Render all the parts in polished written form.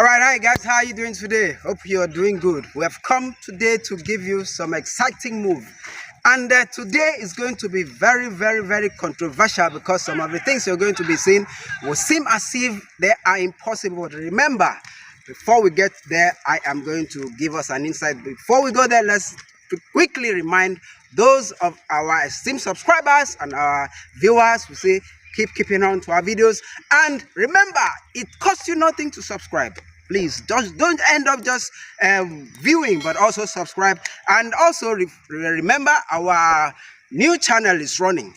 Hi guys, how are you doing today? Hope you're doing good. We have come today to give you some exciting move, and today is going to be very controversial because some of the things you're going to be seeing will seem as if they are impossible. But remember, before we get there, I am going to give us an insight. Before we go there, let's quickly remind those of our esteemed subscribers and our viewers who say keeping on to our videos. And remember, it costs you nothing to subscribe. Please don't end up just viewing, but also subscribe. And also remember, our new channel is running.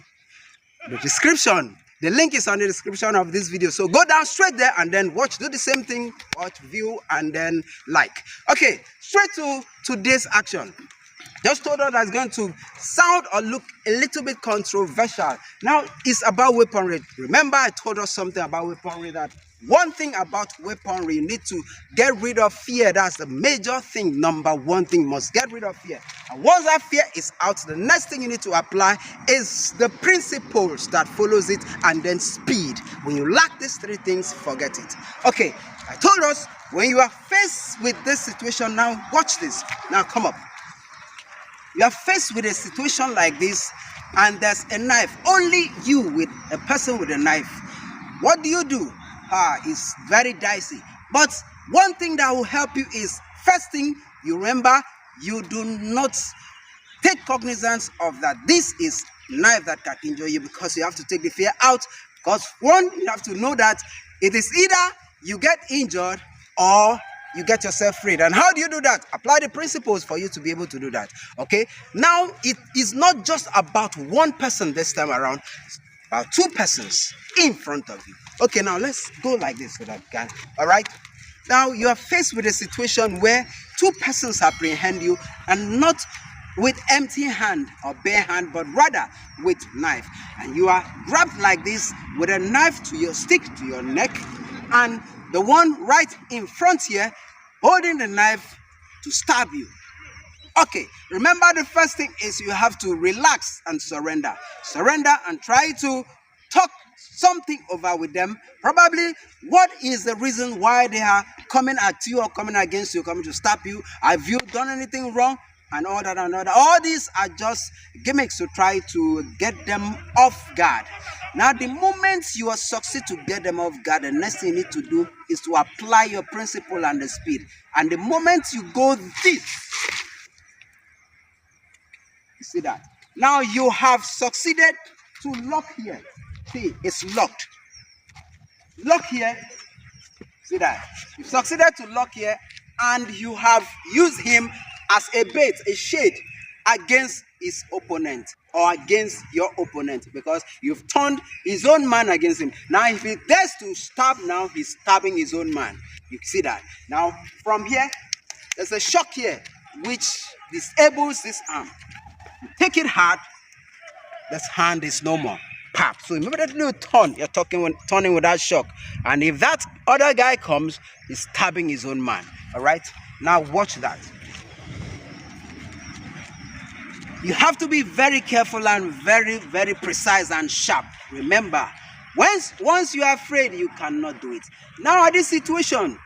The link is on the description of this video, so go down straight there and then watch. Do the same thing, watch, view, and then like. Okay, straight to today's action. Just told us that's going to sound or look a little bit controversial. Now, it's about weaponry. Remember, I told us something about weaponry, that one thing about weaponry, you need to get rid of fear. That's the major thing. Number one thing, must get rid of fear. And once that fear is out, the next thing you need to apply is the principles that follows it, and then speed. When you lack these three things, forget it. Okay, I told us when you are faced with this situation, now watch this. Now come up. You are faced with a situation like this, and there's a knife. Only you with a person with a knife. What do? It's very dicey. But one thing that will help you is, first thing, you remember, you do not take cognizance of that this is knife that can injure you, because you have to take the fear out. Because one, you have to know that it is either you get injured or you get yourself freed. And how do you do that? Apply the principles for you to be able to do that. Okay, now it is not just about one person this time around, it's about two persons in front of you. Okay, now let's go like this so that we can. All right, now you are faced with a situation where two persons apprehend you, and not with empty hand or bare hand, but rather with knife. And you are grabbed like this with a knife to your stick, to your neck, and the one right in front here holding the knife to stab you. Okay, remember, the first thing is you have to relax and surrender. Surrender and try to talk something over with them. Probably, what is the reason why they are coming at you or coming against you, coming to stab you? Have you done anything wrong? And all that and all that. All these are just gimmicks to try to get them off guard. Now, the moment you are succeed to get them off guard, the next thing you need to do is to apply your principle and the speed. And the moment you go this, you see that? Now you have succeeded to lock here. See, it's locked. Lock here. See that? You've succeeded to lock here, and you have used him as a bait, a shade against his opponent or against your opponent, because you've turned his own man against him. Now, if he dares to stab, now he's stabbing his own man. You see that? Now, from here, there's a shock here which disables this arm. You take it hard, this hand is no more. Pap. So immediately you turn, you're turning with that shock. And if that other guy comes, he's stabbing his own man. All right? Now watch that. You have to be very careful and very precise and sharp. Remember, once you are afraid, you cannot do it. Now, at this situation,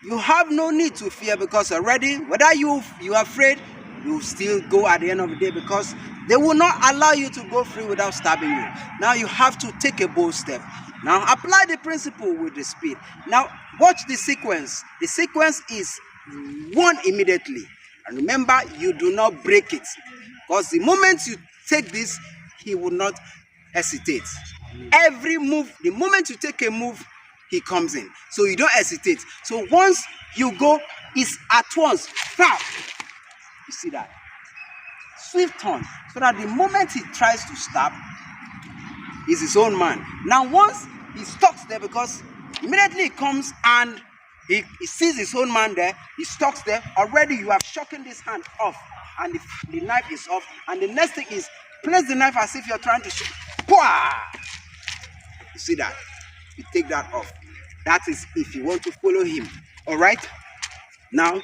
you have no need to fear, because already, whether you are afraid, you still go at the end of the day, because they will not allow you to go free without stabbing you. Now, you have to take a bold step. Now, apply the principle with the speed. Now, watch the sequence. The sequence is one immediately. And remember, you do not break it. Because the moment you take this, he will not hesitate. Every move, the moment you take a move, he comes in. So you don't hesitate. So once you go, it's at once. Pow! You see that? Swift turn. So that the moment he tries to stab, he's his own man. Now once he stops there, because immediately he comes and he sees his own man there, he stops there. Already you have shaken this hand off, and the knife is off. And the next thing is, place the knife as if you're trying to shoot. Pwah! You see that? You take that off. That is if you want to follow him. All right? Now,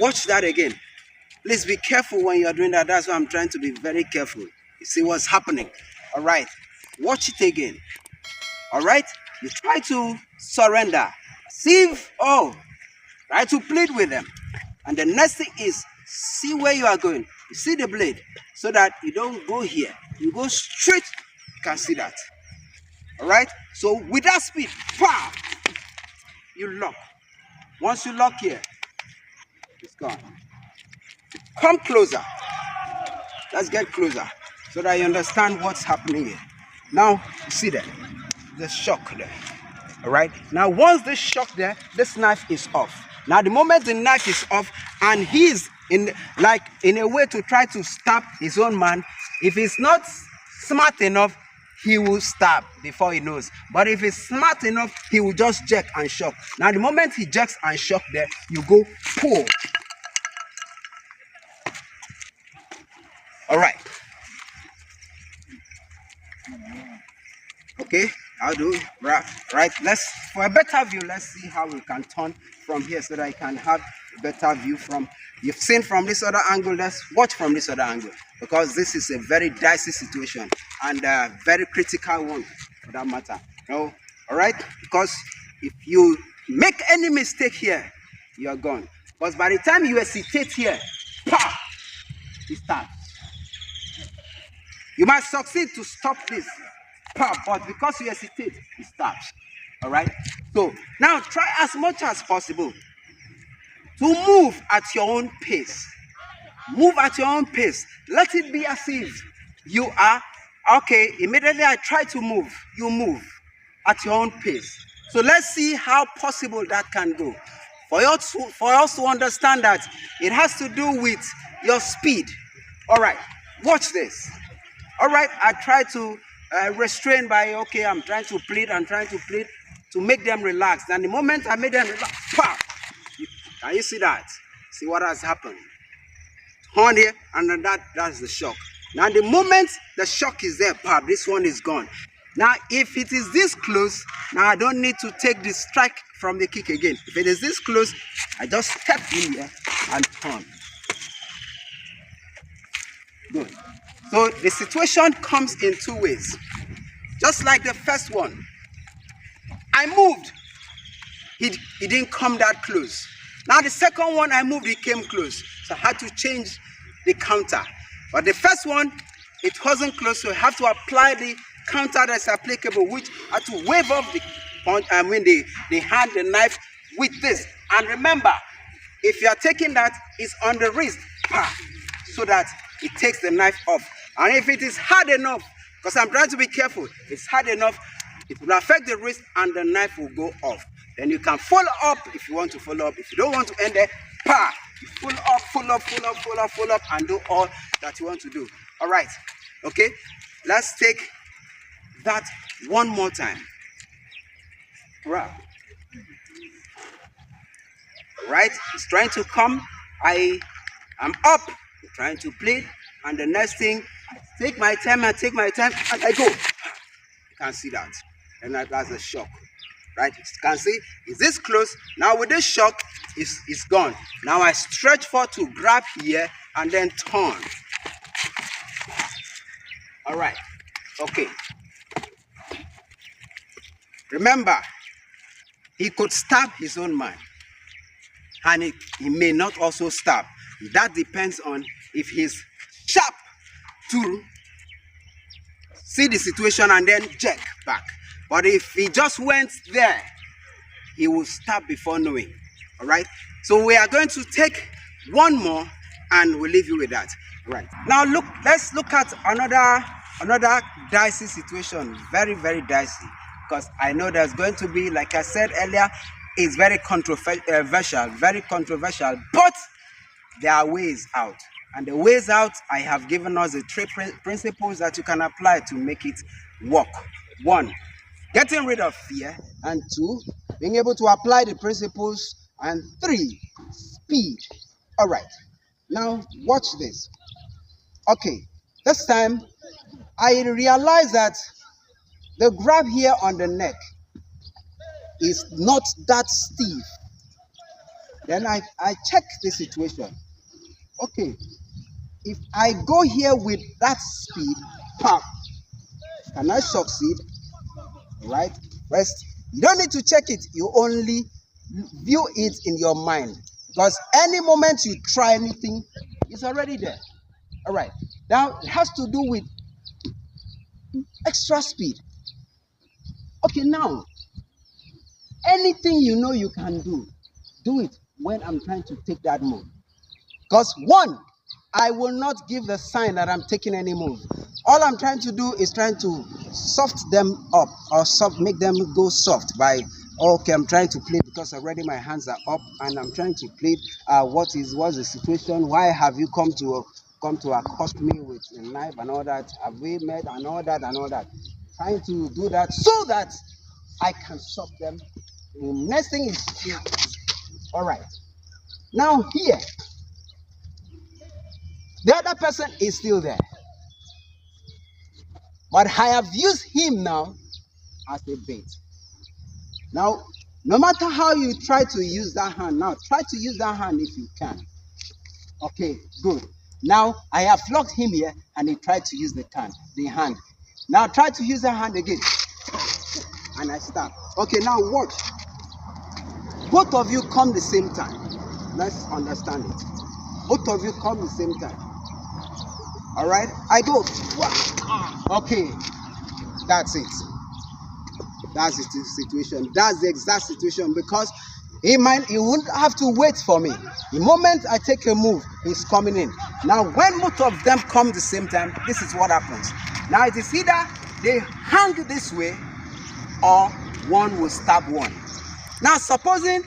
watch that again. Please be careful when you're doing that. That's why I'm trying to be very careful. You see what's happening. All right? Watch it again. All right? You try to surrender. See if, Try to plead with them. And the next thing is, see where you are going. You see the blade, so that you don't go here. You go straight. You can see that. All right. So with that speed, pow, you lock. Once you lock here, it's gone. Come closer. Let's get closer so that you understand what's happening here. Now, you see that the shock there. All right. Now, once this shock there, this knife is off. Now, the moment the knife is off, and he's in a way to try to stab his own man, if he's not smart enough, he will stab before he knows. But if he's smart enough, he will just jerk and shock. Now, the moment he jerks and shock there, you go pull. All right. Okay, I'll do it. Right. For a better view, let's see how we can turn from here so that I can have a better view from. You've seen from this other angle. Let's watch from this other angle, because this is a very dicey situation and a very critical one for that matter. No, all right. Because if you make any mistake here, you're gone. Because by the time you hesitate here, pow, it starts. You might succeed to stop this, but because you hesitate, it stops. All right. So now try as much as possible to move at your own pace. Move at your own pace. Let it be as if you are okay. Immediately I try to move, you move at your own pace. So let's see how possible that can go. For us to understand that it has to do with your speed. All right. Watch this. All right, I try to restrain by, okay, I'm trying to plead to make them relax. And the moment I made them relax, pow! Can you see that? See what has happened? Turn here, and then that's the shock. Now, the moment the shock is there, pow, this one is gone. Now, if it is this close, now I don't need to take the strike from the kick again. If it is this close, I just step in here and turn. Good. So the situation comes in two ways. Just like the first one. I moved. He didn't come that close. Now the second one I moved, he came close. So I had to change the counter. But the first one, it wasn't close, so I have to apply the counter that's applicable, which I had to wave off the punch, the knife with this. And remember, if you are taking that, it's on the wrist, so that it takes the knife off. And if it is hard enough, because I'm trying to be careful, it's hard enough, it will affect the wrist and the knife will go off. Then you can follow up if you want to follow up. If you don't want to end there, you pull up, and do all that you want to do. All right, okay, let's take that one more time. Right. All right, it's trying to come. I am up, trying to plead, and the next thing, I take my time, and I go. You can see that, and that's a shock. Right, you can see is this close. Now with this shock, it's gone. Now I stretch forward to grab here and then turn. All right, okay. Remember, he could stab his own man, and he may not also stab. That depends on if he's sharp to see the situation and then jerk back. But if he just went there, he will stab before knowing. All right. So we are going to take one more, and we'll leave you with that. All right. Now look. Let's look at another dicey situation. Very, very dicey, because I know there's going to be, like I said earlier, it's very controversial, but there are ways out. And the ways out, I have given us the three principles that you can apply to make it work. 1, getting rid of fear. And 2, being able to apply the principles. And 3, speed. All right. Now, watch this. Okay. This time, I realize that the grab here on the neck is not that stiff. Then I check the situation. Okay. If I go here with that speed, can I succeed? Right? First, you don't need to check it. You only view it in your mind, because any moment you try anything, it's already there. All right. Now it has to do with extra speed. Okay, now anything you know you can do it when I'm trying to take that move. Because one, I will not give the sign that I'm taking any move. All I'm trying to do is trying to soft them up, or make them go soft by, okay, I'm trying to play because already my hands are up and I'm trying to play. What's the situation? Why have you come to accost me with a knife and all that? Have we met and all that and all that? Trying to do that so that I can soft them. The next thing is here. All right. Now here, the other person is still there, but I have used him now as a bait. Now, no matter how you try to use that hand, now try to use that hand if you can. Okay, good. Now I have locked him here and he tried to use the hand. Now try to use the hand again. And I start. Okay, now watch. Both of you come the same time. Let's understand it. Both of you come the same time. All right, I go. Okay, that's it. That's the situation. That's the exact situation, because he wouldn't have to wait for me. The moment I take a move, he's coming in. Now, when both of them come the same time, this is what happens. Now, it is either they hang this way or one will stab one. Now, supposing,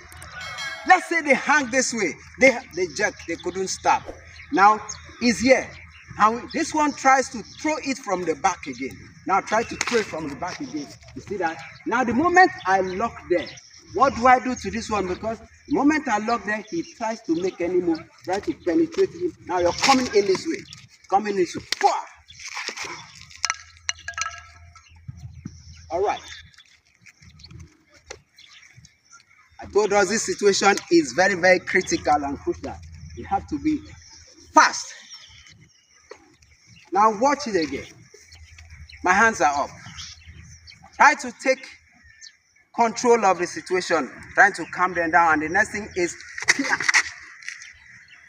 let's say they hang this way, they jerk, they couldn't stab. Now, he's here. Now, this one tries to throw it from the back again. Now, try to throw it from the back again. You see that? Now, the moment I lock there, what do I do to this one? Because the moment I lock there, he tries to make any move, try to penetrate you. Now, you're coming in this way. Coming this way. All right. I told us this situation is very, very critical and crucial. You have to be fast. Now watch it again. My hands are up. Try to take control of the situation, trying to calm them down, and the next thing is,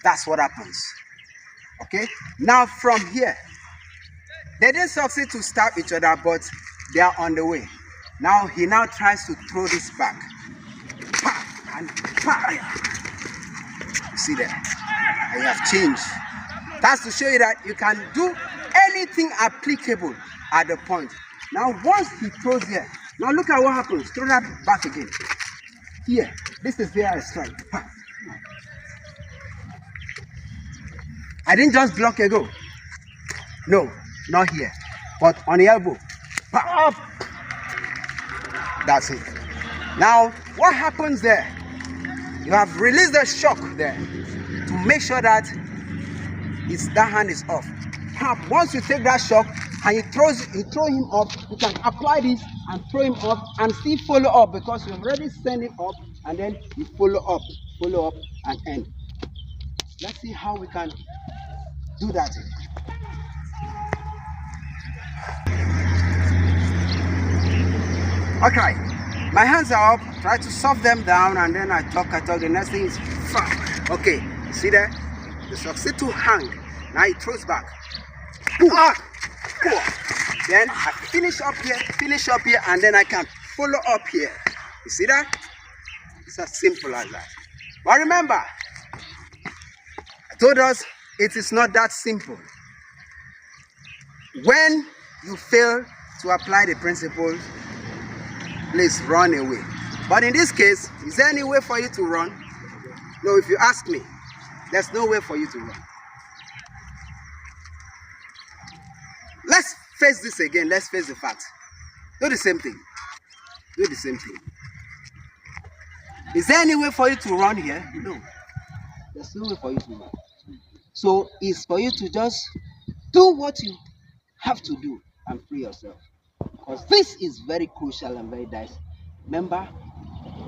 that's what happens. Okay? Now from here, they didn't succeed to stab each other, but they are on the way. Now he now tries to throw this back. And you see there, I have changed. That's to show you that you can do anything applicable at the point. Now once he throws here, now look at what happens. Throw that back again. Here, this is where I strike. I didn't just block a go. No, not here, but on the elbow. That's it. Now what happens there? You have released the shock there to make sure that that hand is off. Once you take that shock and you throw him up, you can apply this and throw him up and still follow up, because you already send him up and then you follow up and end. Let's see how we can do that. Okay. My hands are up, try to soft them down, and then I talk. The next thing is, okay, see there? They succeed to hang. Now he throws back. Then I finish up here, and then I can follow up here. You see that? It's as simple as that. But remember, I told us it is not that simple. When you fail to apply the principles, please run away. But in this case, is there any way for you to run? No, if you ask me, there's no way for you to run. Let's face this again. Let's face the facts. Do the same thing. Do the same thing. Is there any way for you to run here? No. There's no way for you to run. So it's for you to just do what you have to do and free yourself. Because this is very crucial and very dicey. Remember,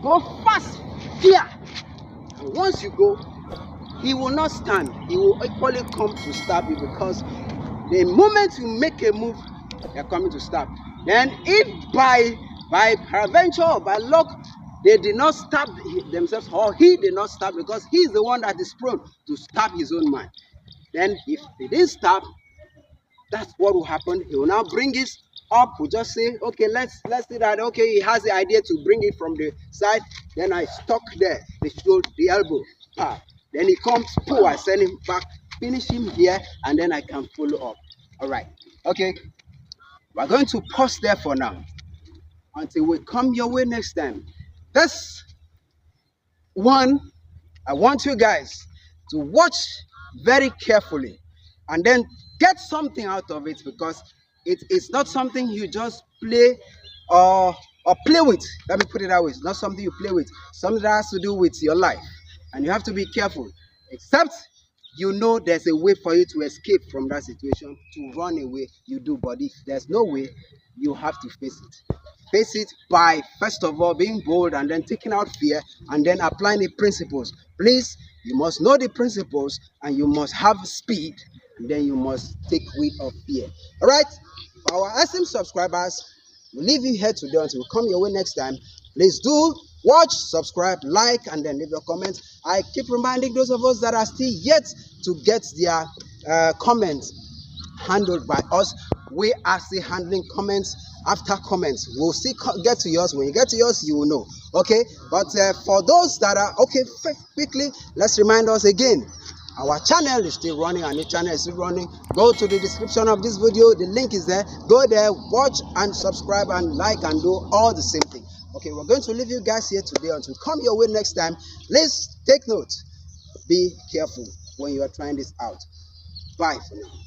go fast here. And once you go, he will not stand. He will equally come to stab you, because the moment you make a move, they are coming to stab. Then if by peradventure or by luck, They did not stab themselves, or he did not stab, because he is the one that is prone to stab his own man. Then if they didn't stab, that's what will happen. He will now bring it up. We'll just say, okay, let's do that. Okay, he has the idea to bring it from the side. Then I stuck there, the elbow. Then he comes, I send him back, finish him here, and then I can follow up. All right. Okay. We're going to pause there for now until we come your way next time. This one, I want you guys to watch very carefully and then get something out of it, because it is not something you just play or play with. Let me put it that way. It's not something you play with. Something that has to do with your life, and you have to be careful. Except you know there's a way for you to escape from that situation, to run away, you do. But if there's no way, you have to face it. Face it by, first of all, being bold, and then taking out fear, and then applying the principles. Please, you must know the principles, and you must have speed, and then you must take weight of fear. All right? For our SM subscribers, we'll leave you here today until we come your way next time. Please do watch, subscribe, like, and then leave your comments. I keep reminding those of us that are still yet to get their comments handled by us. We are still handling comments after comments. We'll still get to yours. When you get to yours, you will know. Okay? But for those that are okay, quickly, let's remind us again. Our channel is still running, our new channel is still running. Go to the description of this video. The link is there. Go there, watch and subscribe and like and do all the same thing. Okay, we're going to leave you guys here today until we come your way next time. Please take note. Be careful when you are trying this out. Bye for now.